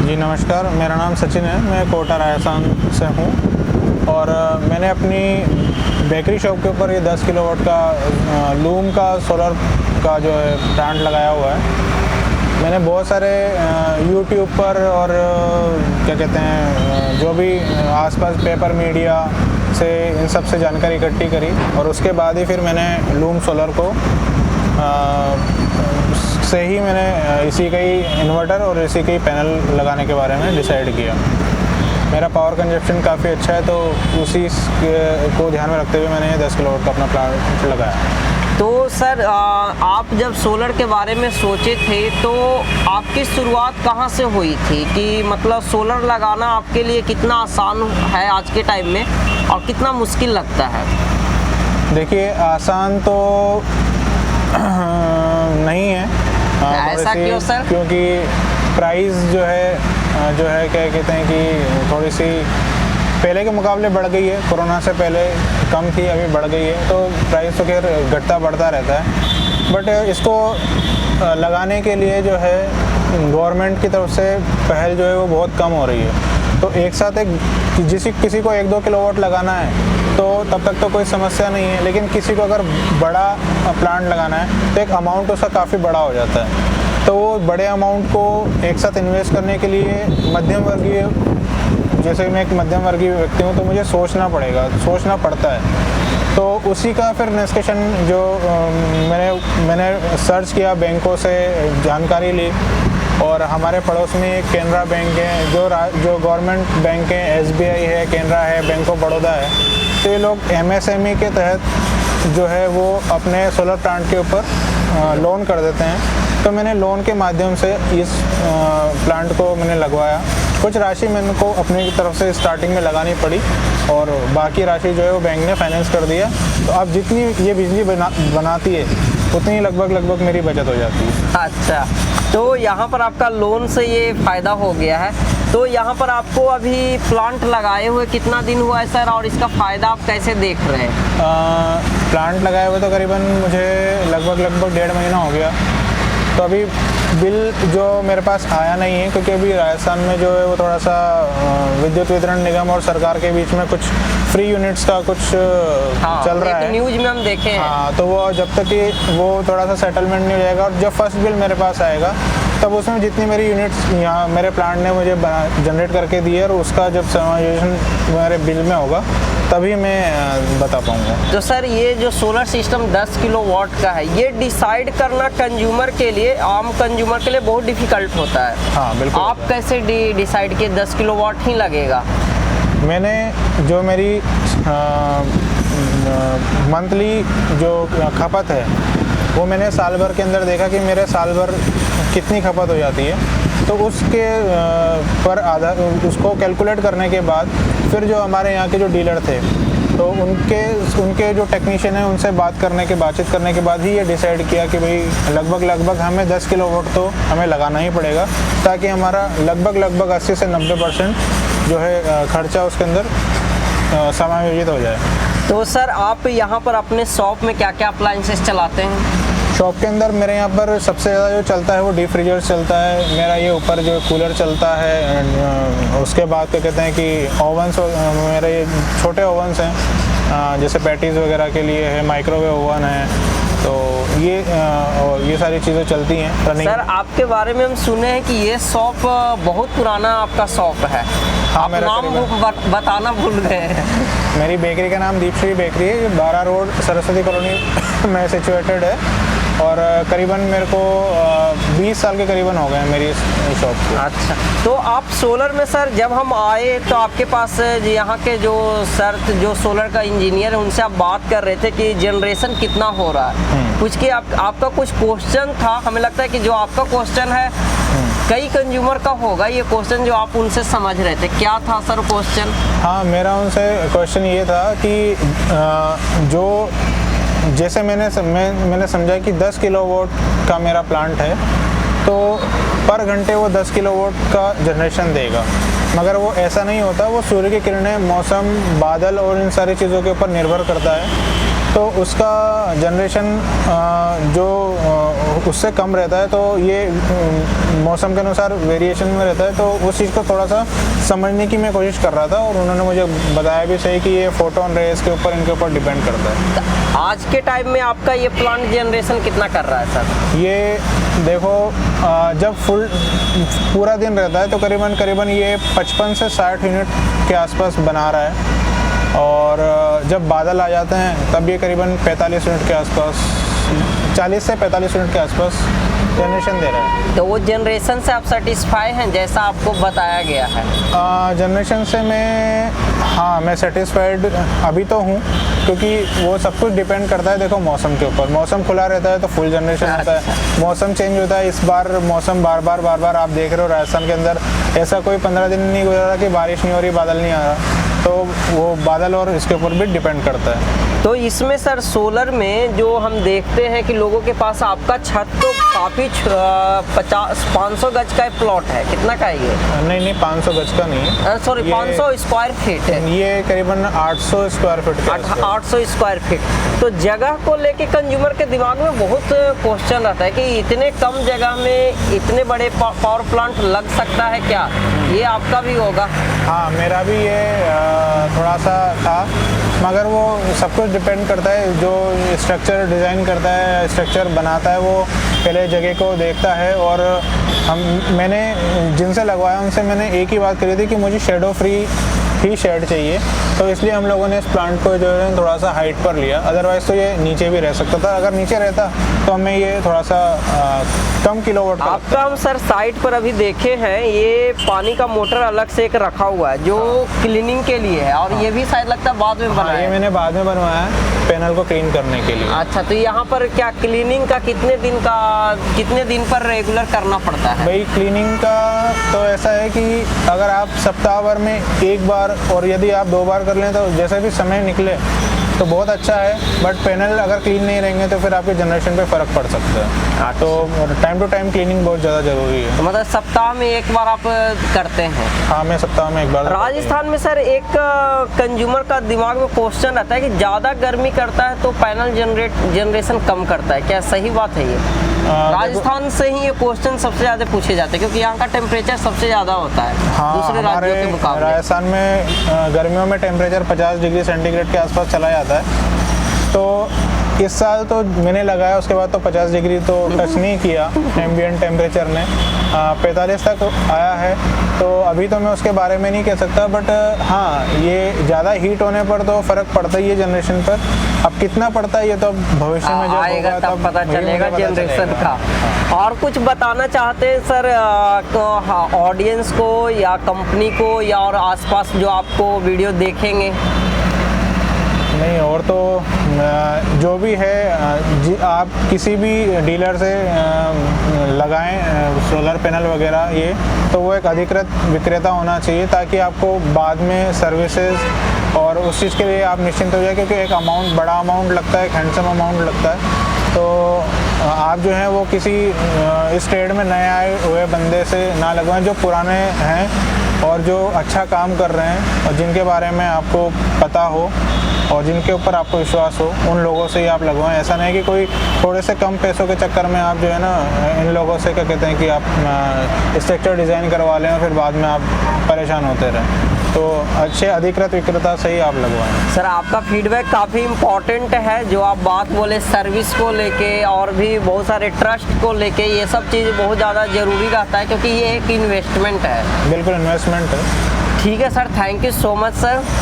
जी नमस्कार, मेरा नाम सचिन है। मैं कोटा राजस्थान से हूँ और मैंने अपनी बेकरी शॉप के ऊपर ये 10 किलोवाट का लूम का सोलर का जो है प्लांट लगाया हुआ है। मैंने बहुत सारे यूट्यूब पर और क्या कहते हैं जो भी आसपास पेपर मीडिया से इन सब से जानकारी इकट्ठी करी और उसके बाद ही फिर मैंने लूम सोलर को से ही मैंने इसी का ही इन्वर्टर और इसी के ही पैनल लगाने के बारे में डिसाइड किया। मेरा पावर कंजप्शन काफ़ी अच्छा है तो उसी को ध्यान में रखते हुए मैंने 10 किलोवाट का अपना प्लांट लगाया। तो सर आप जब सोलर के बारे में सोचे थे तो आपकी शुरुआत कहाँ से हुई थी कि मतलब सोलर लगाना आपके लिए कितना आसान है आज के टाइम में और कितना मुश्किल लगता है? देखिए आसान तो नहीं है। ऐसा क्यों सर? क्योंकि प्राइस जो है क्या कहते हैं कि थोड़ी सी पहले के मुकाबले बढ़ गई है। कोरोना से पहले कम थी, अभी बढ़ गई है तो प्राइस तो खैर घटता बढ़ता रहता है। बट इसको लगाने के लिए जो है गवर्नमेंट की तरफ से पहल जो है वो बहुत कम हो रही है। तो एक साथ किसी को 1-2 किलोवाट लगाना है तो तब तक तो कोई समस्या नहीं है, लेकिन किसी को अगर बड़ा प्लांट लगाना है तो एक अमाउंट उसका काफ़ी बड़ा हो जाता है। तो वो बड़े अमाउंट को एक साथ इन्वेस्ट करने के लिए जैसे मैं एक मध्यम वर्गीय व्यक्ति हूँ तो मुझे सोचना पड़ता है। तो उसी का फिर निष्कर्षण जो मैंने सर्च किया, बैंकों से जानकारी ली और हमारे पड़ोस में एक कैनरा बैंक है जो गवर्नमेंट बैंक है, SBI है, कैनरा है, बैंक ऑफ बड़ौदा है। तो ये लोग MSME के तहत जो है वो अपने सोलर प्लांट के ऊपर लोन कर देते हैं। तो मैंने लोन के माध्यम से इस प्लांट को मैंने लगवाया। कुछ राशि मैंने को अपनी तरफ से स्टार्टिंग में लगानी पड़ी और बाकी राशि जो है वो बैंक ने फाइनेंस कर दिया। तो अब जितनी ये बिजली बनाती है उतनी लगभग मेरी बचत हो जाती है। अच्छा, तो यहाँ पर आपका लोन से ये फ़ायदा हो गया है। तो यहाँ पर आपको अभी प्लांट लगाए हुए कितना दिन हुआ है सर और इसका फ़ायदा आप कैसे देख रहे हैं? प्लांट लगाए हुए तो करीबन मुझे लगभग 1.5 महीना हो गया। तो अभी बिल जो मेरे पास आया नहीं है क्योंकि अभी राजस्थान में जो है वो थोड़ा सा विद्युत वितरण निगम और सरकार के बीच में कुछ फ्री यूनिट्स का कुछ चल रहा है। न्यूज़ में हम देखे हैं। हाँ, तो वो जब तक कि वो थोड़ा सा सेटलमेंट नहीं हो जाएगा और जब फर्स्ट बिल मेरे पास आएगा तब उसमें जितनी मेरी यूनिट्स यहाँ मेरे प्लांट ने मुझे जनरेट करके दी है और उसका जब समायोजन मेरे बिल में होगा तभी मैं बता पाऊँगा। तो सर ये जो सोलर सिस्टम 10 किलोवाट का है ये डिसाइड करना कंज्यूमर के लिए, आम कंज्यूमर के लिए बहुत डिफ़िकल्ट होता है। हाँ बिल्कुल। आप कैसे डिसाइड किए 10 किलोवाट ही लगेगा? मैंने जो मेरी मंथली जो खपत है वो मैंने साल भर के अंदर देखा कि मेरे साल भर कितनी खपत हो जाती है। तो उसके पर आधार उसको कैलकुलेट करने के बाद फिर जो हमारे यहाँ के जो डीलर थे तो उनके जो टेक्नीशियन हैं उनसे बातचीत करने के बाद ही ये डिसाइड किया कि भाई लगभग हमें 10 किलोवाट तो हमें लगाना ही पड़ेगा ताकि हमारा लगभग 80 से 90% जो है खर्चा उसके अंदर समायोजित हो जाए। तो सर आप यहाँ पर अपने शॉप में क्या क्या अप्लाइंसेस चलाते हैं? शॉप के अंदर मेरे यहाँ पर सबसे ज़्यादा जो चलता है वो डीप फ्रीजर चलता है। मेरा ये ऊपर जो कूलर चलता है। उसके बाद क्या कहते हैं कि ओवन्स, मेरे ये छोटे ओवन्स हैं जैसे पैटीज़ वगैरह के लिए है, माइक्रोवेव ओवन है। तो ये सारी चीज़ें चलती हैं रनिंग। सर आपके बारे में हम सुने हैं कि ये शॉप बहुत पुराना आपका शॉप है। हाँ, मेरा नाम बताना भूल गए हैं। मेरी बेकरी का नाम दीपश्री बेकरी है। 12 रोड सरस्वती कॉलोनी में सिचुएटेड है और करीबन मेरे को 20 साल के करीबन हो गए हैं मेरी शॉप को। अच्छा, तो आप सोलर में सर जब हम आए तो आपके पास यहाँ के जो सोलर का इंजीनियर है उनसे आप बात कर रहे थे कि जनरेशन कितना हो रहा है। कुछ कि आपका कुछ क्वेश्चन था, हमें लगता है कि जो आपका क्वेश्चन है कई कंज्यूमर का होगा ये क्वेश्चन जो आप उनसे समझ रहे थे। क्या था सर क्वेश्चन? हाँ, मेरा उनसे क्वेश्चन ये था कि जो जैसे मैंने समझा कि 10 किलोवाट का मेरा प्लांट है तो पर घंटे वो 10 किलोवाट का जनरेशन देगा, मगर वो ऐसा नहीं होता। वो सूर्य की किरणें, मौसम, बादल और इन सारी चीज़ों के ऊपर निर्भर करता है। तो उसका जनरेशन जो उससे कम रहता है, तो ये मौसम के अनुसार वेरिएशन में रहता है। तो उस चीज़ को थोड़ा सा समझने की मैं कोशिश कर रहा था, और उन्होंने मुझे बताया भी सही कि ये फोटोन रेस के ऊपर, इनके ऊपर डिपेंड करता है। आज के टाइम में आपका ये प्लांट जनरेशन कितना कर रहा है सर? ये देखो, जब पूरा दिन रहता है तो करीबन ये 55 से 60 यूनिट के आसपास बना रहा है, और जब बादल आ जाते हैं तब ये करीबन 45 यूनिट के आसपास, 40 से 45 यूनिट के आसपास जनरेशन दे रहा है। तो वो जनरेशन से आप सेटिस्फाई हैं जैसा आपको बताया गया है? जनरेशन से मैं सेटिस्फाइड अभी तो हूँ, क्योंकि वो सब कुछ डिपेंड करता है देखो मौसम के ऊपर। मौसम खुला रहता है तो फुल जनरेशन होता है, मौसम चेंज होता है। इस बार मौसम बार बार आप देख रहे हो राजस्थान के अंदर ऐसा कोई 15 दिन नहीं गुजरा कि बारिश नहीं हो रही, बादल नहीं आ रहा, तो वो बादल और इसके ऊपर भी डिपेंड करता है। तो इसमें सर सोलर में जो हम देखते हैं कि लोगों के पास आपका छत तो काफ़ी 500 गज का प्लॉट है, कितना का है ये? नहीं 500 गज का नहीं है, सॉरी 500 स्क्वायर फीट है। ये करीबन 800 स्क्वायर फीट का है। 800 स्क्वायर फीट। तो जगह को लेके कंज्यूमर के दिमाग में बहुत क्वेश्चन रहता है कि इतने कम जगह में इतने बड़े पावर प्लांट लग सकता है क्या? ये आपका भी होगा? हाँ, मेरा भी ये थोड़ा सा था, मगर वो सब कुछ डिपेंड करता है। जो स्ट्रक्चर डिज़ाइन करता है, स्ट्रक्चर बनाता है, वो पहले जगह को देखता है। और मैंने जिनसे लगवाया उनसे मैंने एक ही बात करी थी कि मुझे शेडो फ्री ही शेड चाहिए, तो इसलिए हम लोगों ने इस प्लांट को जो है थोड़ा सा हाइट पर लिया। अदरवाइज़ तो ये नीचे भी रह सकता था, अगर नीचे रहता तो हमें ये थोड़ा सा कम किलोवाट का। आपका हम सर साइट पर अभी देखे हैं, ये पानी का मोटर अलग से एक रखा हुआ है जो क्लीनिंग के लिए है, और ये भी शायद लगता है बाद में बनाया ये है। मैंने बाद में बनवाया है पैनल को क्लीन करने के लिए। अच्छा, तो यहाँ पर क्या क्लीनिंग का कितने दिन पर रेगुलर करना पड़ता है? भाई क्लीनिंग का तो ऐसा है कि अगर आप सप्ताह भर में एक बार, और यदि आप 2 बार कर लें तो जैसे भी समय निकले तो बहुत अच्छा है। बट पैनल अगर क्लीन नहीं रहेंगे तो फिर आपके जनरेशन पे फ़र्क पड़ सकता है। तो टाइम टू टाइम क्लीनिंग बहुत ज़्यादा ज़रूरी है। तो मतलब सप्ताह में एक बार आप करते हैं? हाँ, मैं सप्ताह में एक बार। राजस्थान में सर एक कंज्यूमर का दिमाग में क्वेश्चन रहता है कि ज़्यादा गर्मी करता है तो पैनल जनरेशन कम करता है, क्या सही बात है ये? राजस्थान से ही ये क्वेश्चन सबसे ज़्यादा पूछे जाते हैं क्योंकि यहाँ का टेम्परेचर सबसे ज़्यादा होता है दूसरे राज्यों के मुकाबले। राजस्थान में गर्मियों में टेम्परेचर 50 डिग्री सेंटीग्रेड के आसपास चला जाता है। तो इस साल तो मैंने लगाया, उसके बाद तो 50 डिग्री तो टच नहीं किया एम्बिएंट टेम्परेचर ने, 45 तक आया है। तो अभी तो मैं उसके बारे में नहीं कह सकता, बट हाँ, ये ज़्यादा हीट होने पर तो फ़र्क पड़ता ही है जनरेशन पर। अब कितना पड़ता है ये तो भविष्य में जब आएगा होगा तब पता चलेगा जनरेशन का। और कुछ बताना चाहते हैं सर ऑडियंस को या कंपनी को या और आसपास जो आपको वीडियो देखेंगे? नहीं, और तो जो भी है आप किसी भी डीलर से लगाएं सोलर पैनल वगैरह, ये तो वो एक अधिकृत विक्रेता होना चाहिए, ताकि आपको बाद में सर्विसेज और उस चीज़ के लिए आप निश्चिंत हो जाए। क्योंकि एक बड़ा अमाउंट लगता है, एक हैंडसम अमाउंट लगता है। तो आप जो हैं वो किसी इस ट्रेड में नए आए हुए बंदे से ना लगवाएं, जो पुराने हैं और जो अच्छा काम कर रहे हैं और जिनके बारे में आपको पता हो और जिनके ऊपर आपको विश्वास हो, उन लोगों से ही आप लगवाएं। ऐसा नहीं कि कोई थोड़े से कम पैसों के चक्कर में आप जो है ना इन लोगों से क्या कहते हैं कि आप स्ट्रक्चर डिज़ाइन करवा लें और फिर बाद में आप परेशान होते रहें। तो अच्छे अधिकृत विक्रेता से ही आप लगवाएं। सर आपका फीडबैक काफ़ी इम्पोर्टेंट है, जो आप बात बोले सर्विस को लेके और भी बहुत सारे ट्रस्ट को लेके, ये सब चीज़ बहुत ज़्यादा ज़रूरी रहता है क्योंकि ये एक इन्वेस्टमेंट है। बिल्कुल इन्वेस्टमेंट है। ठीक है sir, thank you so much sir.